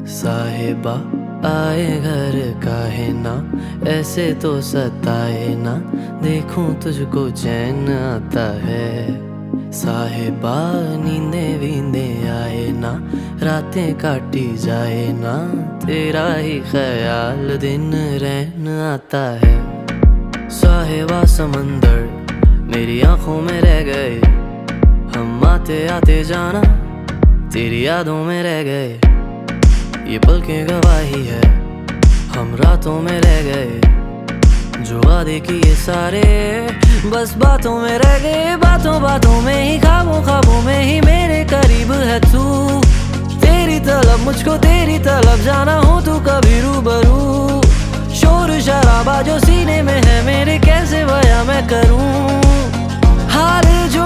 साहिबा आए घर काहे ना, ऐसे तो सताए ना, देखूं तुझको चैन आता है। साहिबा नींदे वींदे आए ना, रातें काटी जाए ना, तेरा ही ख्याल दिन रहन आता है। साहिबा समंदर मेरी आंखों में रह गए, हम आते आते जाना तेरी यादों में रह गए। ये पल की गवाही है, हम रातों में रह गए, जो वादे किए सारे बस बातों में रह गए। बातों बातों में ही, ख्वाबों ख्वाबों में ही मेरे करीब है तू। तेरी तलब मुझको तेरी तलब जाना हो तू कभी रूबरू। शोर शराबा जो सीने में है मेरे, कैसे बयां मैं करूं हाल जो